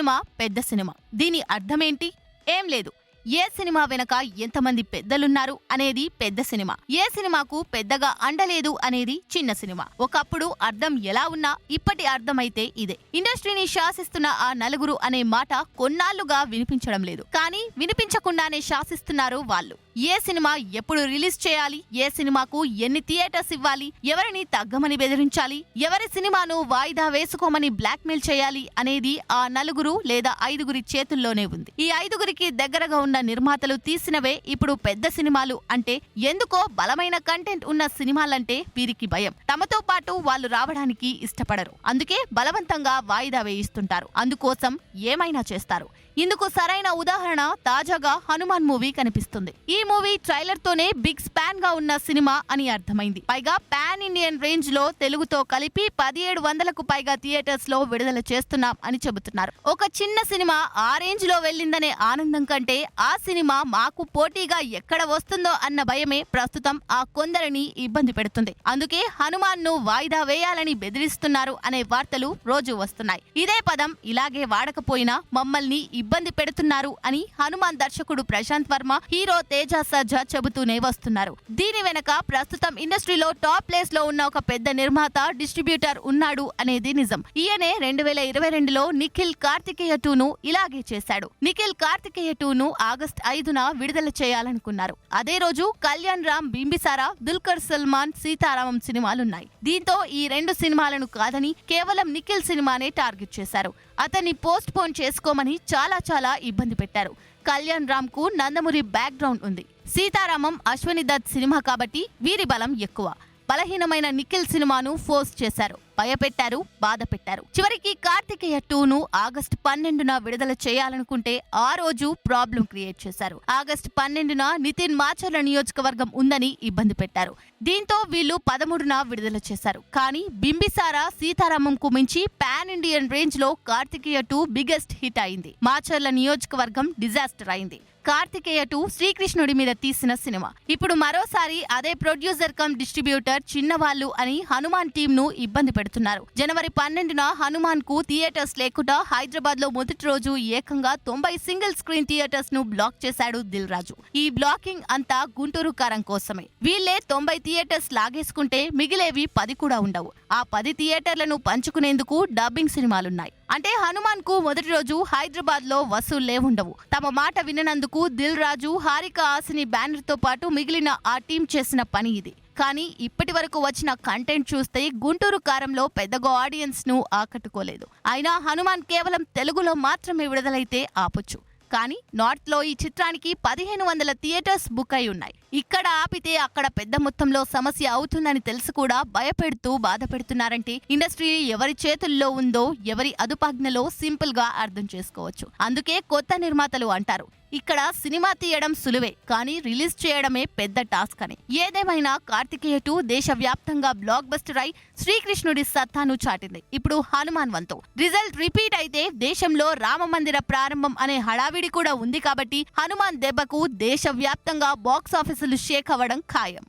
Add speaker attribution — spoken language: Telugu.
Speaker 1: సినిమా పెద్ద సినిమా. దీని అర్థమేంటి? ఏం లేదు. ఏ సినిమా వెనక ఎంతమంది పెద్దలున్నారు అనేది పెద్ద సినిమా. ఏ సినిమాకు పెద్దగా అండలేదు అనేది చిన్న సినిమా. ఒకప్పుడు అర్థం ఎలా ఉన్నా ఇప్పటి అర్థమైతే ఇదే. ఇండస్ట్రీని శాసిస్తున్న ఆ నలుగురు అనే మాట కొన్నాళ్లుగా వినిపించడం లేదు. కానీ వినిపించకుండానే శాసిస్తున్నారు వాళ్ళు. ఏ సినిమా ఎప్పుడు రిలీజ్ చేయాలి, ఏ సినిమాకు ఎన్ని థియేటర్స్ ఇవ్వాలి, ఎవరిని తగ్గమని బెదిరించాలి, ఎవరి సినిమాను వాయిదా వేసుకోమని బ్లాక్మెయిల్ చేయాలి అనేది ఆ నలుగురు లేదా ఐదుగురి చేతుల్లోనే ఉంది. ఈ ఐదుగురికి దగ్గరగా ఉన్న నిర్మాతలు తీసినవే ఇప్పుడు పెద్ద సినిమాలు. అంటే ఎందుకో బలమైన కంటెంట్ ఉన్న సినిమాలంటే వీరికి భయం. తమతో పాటు వాళ్ళు రావడానికి ఇష్టపడరు. అందుకే బలవంతంగా వాయిదా వేయిస్తుంటారు. అందుకోసం ఏమైనా చేస్తారు. ఇందుకు సరైన ఉదాహరణ తాజాగా హనుమాన్ మూవీ కనిపిస్తుంది. ఈ మూవీ ట్రైలర్ తోనే బిగ్ స్పాన్ గా ఉన్న సినిమా అని అర్థమైంది. పైగా పాన్ ఇండియన్ రేంజ్ లో తెలుగుతో కలిపి 1700కు పైగా థియేటర్స్ లో విడుదల చేస్తున్నాం అని చెబుతున్నారు. ఒక చిన్న సినిమా ఆ రేంజ్ లో వెళ్ళిందనే ఆనందం కంటే ఆ సినిమా మాకు పోటీగా ఎక్కడ వస్తుందో అన్న భయమే ప్రస్తుతం ఆ కొందరిని ఇబ్బంది పెడుతుంది. అందుకే హనుమాన్ ను వాయిదా వేయాలని బెదిరిస్తున్నారు అనే వార్తలు రోజు వస్తున్నాయి. ఇదే పదం ఇలాగే వాడకపోయినా మమ్మల్ని ఇబ్బంది పెడుతున్నారు అని హనుమాన్ దర్శకుడు ప్రశాంత్ వర్మ, హీరో తేజ సజ్జా చెబుతూనే వస్తున్నారు. దీని వెనక ప్రస్తుతం ఇండస్ట్రీలో టాప్ ప్లేస్ లో ఉన్న ఒక పెద్ద నిర్మాత, డిస్ట్రిబ్యూటర్ ఉన్నాడు అనేది నిజం. ఈయనే 2022లో నిఖిల్ కార్తికేయ 2ను ఇలాగే చేశాడు. నిఖిల్ కార్తికేయ 2ను ఆగస్టు 5న విడుదల చేయాలనుకున్నారు. అదే రోజు కళ్యాణ్ రామ్, బింబిసారా, దుల్కర్ సల్మాన్, సీతారామం సినిమాలున్నాయి. దీంతో ఈ రెండు సినిమాలను కాదని కేవలం నిఖిల్ సినిమానే టార్గెట్ చేశారు. అతన్ని పోస్ట్ పోన్ చేసుకోమని చాలా ఇబ్బంది పెట్టారు. కళ్యాణ్ రామ్ కు నందమూరి బ్యాక్ గ్రౌండ్ ఉంది. సీతారామం అశ్వని దత్ సినిమా కాబట్టి వీరి బలం ఎక్కువ. బలహీనమైన నిఖిల్ సినిమాను ఫోర్స్ చేశారు, భయపెట్టారు, బాధ పెట్టారు. చివరికి కార్తికేయ 2ను ఆగస్టు 12న విడుదల చేయాలనుకుంటే ఆ రోజు ప్రాబ్లం క్రియేట్ చేశారు. ఆగస్టు 12న నితిన్ మాచర్ల నియోజకవర్గం ఉందని ఇబ్బంది పెట్టారు. దీంతో వీళ్ళు 13న విడుదల చేశారు. కానీ బింబిసారా, సీతారామంకు మించి పాన్ ఇండియన్ రేంజ్ లో కార్తికేయ 2 బిగ్గెస్ట్ హిట్ అయింది. మాచర్ల నియోజకవర్గం డిజాస్టర్ అయింది. కార్తికేయ 2 శ్రీకృష్ణుడి మీద తీసిన సినిమా. ఇప్పుడు మరోసారి అదే ప్రొడ్యూసర్ కమ్ డిస్ట్రిబ్యూటర్ చిన్నవాళ్లు అని హనుమాన్ టీమ్ ను ఇబ్బంది పెడుతున్నారు. జనవరి 12న హనుమాన్ కు థియేటర్స్ లేకుండా హైదరాబాద్ లో మొదటి రోజు ఏకంగా 90 సింగిల్ స్క్రీన్ థియేటర్స్ ను బ్లాక్ చేశాడు దిల్ రాజు. ఈ బ్లాకింగ్ అంతా గుంటూరు కారం కోసమే. వీళ్లే 90 థియేటర్స్ లాగేసుకుంటే మిగిలేవి 10 కూడా ఉండవు. ఆ 10 థియేటర్లను పంచుకునేందుకు డబ్బింగ్ సినిమాలున్నాయి. అంటే హనుమాన్ కు మొదటి రోజు హైదరాబాద్ లో వసూళ్లే ఉండవు. తమ మాట విననందుకు దిల్ రాజు, హారిక హాసిని బ్యానర్ తో పాటు మిగిలిన ఆ టీం చేసిన పని ఇది. కానీ ఇప్పటి వరకు వచ్చిన కంటెంట్ చూస్తే గుంటూరు కారంలో పెద్దగా ఆడియన్స్ ను ఆకట్టుకోలేదు. అయినా హనుమాన్ కేవలం తెలుగులో మాత్రమే విడుదలైతే ఆపొచ్చు. కానీ నార్త్ లో ఈ చిత్రానికి 1500 థియేటర్స్ బుక్ అయి ఉన్నాయి. ఇక్కడ ఆపితే అక్కడ పెద్ద మొత్తంలో సమస్య అవుతుందని తెలిసి కూడా భయపెడుతూ బాధ పెడుతున్నారంటే ఇండస్ట్రీ ఎవరి చేతుల్లో ఉందో, ఎవరి అదుపాజ్ఞలో సింపుల్ గా అర్థం చేసుకోవచ్చు. అందుకే కొత్త నిర్మాతలు అంటారు, ఇక్కడ సినిమా తీయడం సులువే, కానీ రిలీజ్ చేయడమే పెద్ద టాస్క్ అని. ఏదేమైనా కార్తికేయ 2 దేశవ్యాప్తంగా బ్లాక్ బస్టర్ అయి శ్రీకృష్ణుడి సత్తాను చాటింది. ఇప్పుడు హనుమాన్ వంతు రిజల్ట్ రిపీట్ అయితే దేశంలో రామ మందిర ప్రారంభం అనే హడావిడి కూడా ఉంది. కాబట్టి హనుమాన్ దెబ్బకు దేశవ్యాప్తంగా బాక్స్ ఆఫీసులు షేక్ అవ్వడం ఖాయం.